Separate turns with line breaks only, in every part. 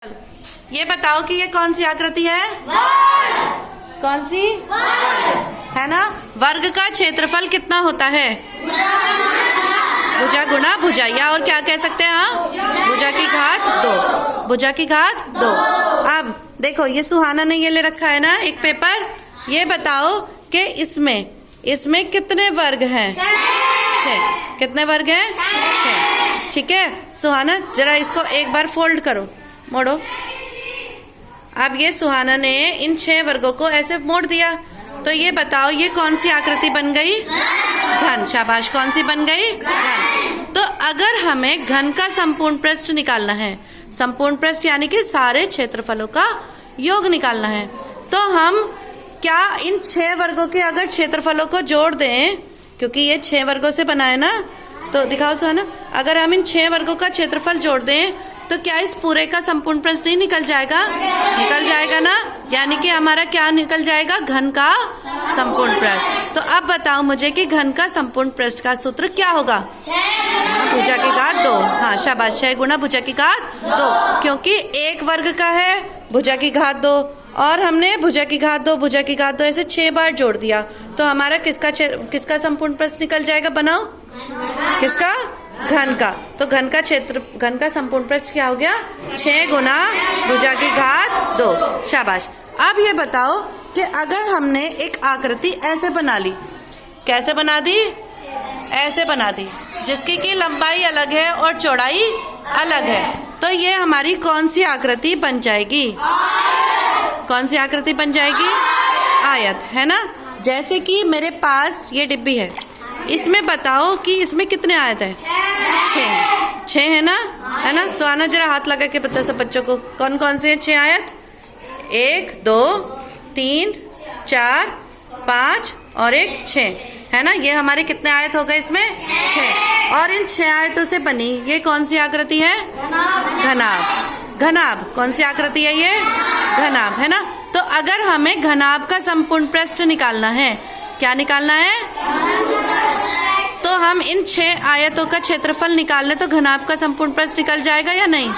ये बताओ कि ये कौन सी आकृति है? कौन सी? है ना। वर्ग का क्षेत्रफल कितना होता है? भुजा गुणा भुजा, या और क्या कह सकते हैं? हाँ, भुजा की घात 2। भुजा की घात 2। अब देखो, ये सुहाना ने ये ले रखा है ना एक पेपर। ये बताओ कि इसमें कितने वर्ग हैं? 6। कितने वर्ग हैं? 6। ठीक है सुहाना, जरा इसको एक बार फोल्ड करो, मोड़ो। अब ये सुहाना ने इन 6 वर्गों को ऐसे मोड़ दिया, तो ये बताओ ये कौन सी आकृति बन गई? घन। शाबाश, कौन सी बन गई? घन। तो अगर हमें घन का संपूर्ण पृष्ठ निकालना है, संपूर्ण पृष्ठ यानी कि सारे क्षेत्रफलों का योग निकालना है, तो हम क्या इन 6 वर्गों के अगर क्षेत्रफलों को जोड़ दें, क्योंकि ये 6 वर्गों से बना है ना, तो दिखाओ सुहाना, अगर हम इन 6 वर्गों का क्षेत्रफल जोड़ दें तो क्या इस पूरे का संपूर्ण पृष्ठ नहीं निकल जाएगा? निकल जाएगा ना। यानी कि हमारा क्या निकल जाएगा? घन का संपूर्ण पृष्ठ। तो अब बताओ मुझे कि घन का संपूर्ण पृष्ठ का सूत्र क्या होगा? भुजा की घात 2। हाँ शाबाश, 6 गुणा भुजा की घात 2, क्योंकि एक वर्ग का है भुजा की घात 2 और हमने भुजा की घात 2 भुजा की घात 2 ऐसे 6 बार जोड़ दिया, तो हमारा किसका संपूर्ण पृष्ठ निकल जाएगा? बनाओ। किसका? घन का। तो घन का संपूर्ण पृष्ठ क्या हो गया? 6 गुना भुजा की घात 2। शाबाश। अब ये बताओ कि अगर हमने एक आकृति ऐसे बना ली, कैसे बना दी? ऐसे बना दी, जिसकी की लंबाई अलग है और चौड़ाई अलग है, तो ये हमारी कौन सी आकृति बन जाएगी? कौन सी आकृति बन जाएगी? आयत, है ना। जैसे कि मेरे पास ये डिब्बी है, इसमें बताओ कि इसमें कितने आयत है? 6 है ना, है ना। सुहाना जरा हाथ लगा के बता सब बच्चों को, कौन कौन से हैं 6 आयत? 1 2 3 4 5 और 1 6, है ना। ये हमारे कितने आयत हो गए इसमें? 6। और इन 6 आयतों से बनी ये कौन सी आकृति है? घनाभ। घनाभ कौन सी आकृति है? ये घनाभ, है ना। तो अगर हमें घनाभ का संपूर्ण पृष्ठ निकालना है, क्या निकालना है? तो हम इन 6 आयतों का क्षेत्रफल निकाल लें तो घनाभ का संपूर्ण पृष्ठ निकल जाएगा या नहीं?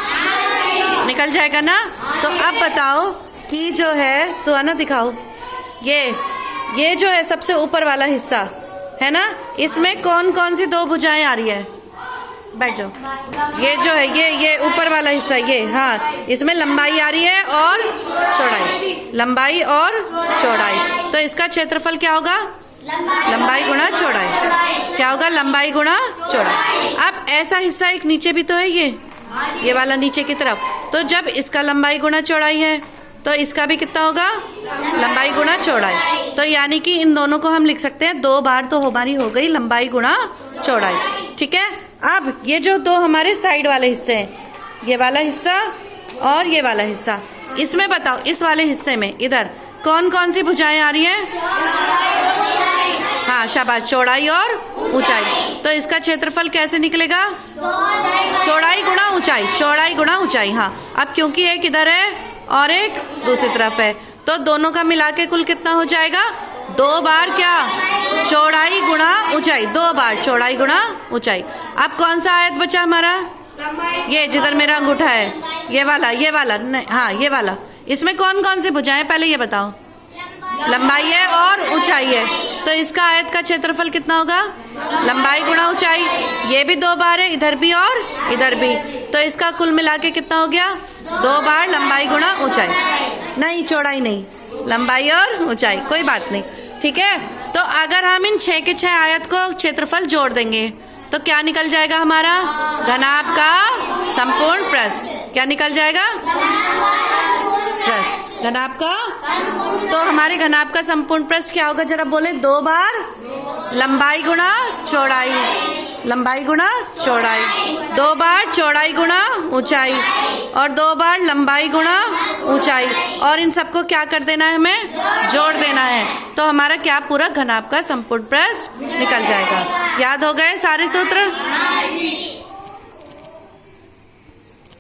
निकल जाएगा ना। तो अब बताओ कि जो है सुहाना दिखाओ, ये जो है सबसे ऊपर वाला हिस्सा है ना, इसमें कौन कौन सी 2 भुजाएं आ रही है? बैठ जाओ। ये जो है ये ऊपर वाला हिस्सा, ये हाँ, इसमें लंबाई आ रही है और चौड़ाई, लंबाई और चौड़ाई। तो इसका क्षेत्रफल क्या होगा? लंबाई गुणा चौड़ाई। क्या होगा? लंबाई गुणा चौड़ाई। अब ऐसा हिस्सा एक नीचे भी तो है, ये वाला नीचे की तरफ, तो जब इसका लंबाई गुणा चौड़ाई है तो इसका भी कितना होगा? लंबाई गुणा चौड़ाई। तो यानी कि इन दोनों को हम लिख सकते हैं 2 बार, तो हमारी हो गई लंबाई गुणा चौड़ाई। ठीक है। अब ये जो 2 हमारे साइड वाले हिस्से हैं, ये वाला हिस्सा और ये वाला हिस्सा, इसमें बताओ इस वाले हिस्से में इधर कौन कौन सी भुजाएं आ रही हैं? हाँ शाबाश, चौड़ाई और ऊंचाई। तो इसका क्षेत्रफल कैसे निकलेगा? चौड़ाई गुणा ऊंचाई, चौड़ाई गुणा ऊंचाई। हाँ, अब क्योंकि एक इधर है और एक दूसरी तरफ है, तो दोनों का मिला के कुल कितना हो जाएगा? 2 बार क्या? चौड़ाई गुणा ऊंचाई, 2 बार चौड़ाई गुणा ऊंचाई। अब कौन सा आयत बचा हमारा? ये जिधर मेरा अंगूठा है, ये वाला नहीं, हाँ ये वाला। इसमें कौन कौन सी भुजाएं पहले ये बताओ? लंबाई है और ऊंचाई है, तो इसका आयत का क्षेत्रफल कितना होगा? लंबाई गुणा ऊंचाई। ये भी 2 बार है, इधर भी और इधर भी, तो इसका कुल मिला के कितना हो गया? 2 बार लंबाई गुणा ऊंचाई। नहीं, चौड़ाई नहीं, लंबाई और ऊंचाई, कोई बात नहीं। ठीक है। तो अगर हम इन 6 के 6 आयत को क्षेत्रफल जोड़ देंगे तो क्या निकल जाएगा हमारा? घनाभ का संपूर्ण पृष्ठ। क्या निकल जाएगा? घनाभ का। तो हमारे घनाभ का संपूर्ण पृष्ठ क्या होगा? जरा बोले। 2 बार लंबाई गुणा चौड़ाई, लंबाई गुणा चौड़ाई, 2 बार चौड़ाई गुणा ऊंचाई और 2 बार लंबाई गुणा ऊंचाई, और इन सबको क्या कर देना है? हमें जोड़ देना है, तो हमारा क्या पूरा घनाभ का संपूर्ण पृष्ठ निकल जाएगा। याद हो गए सारे सूत्र?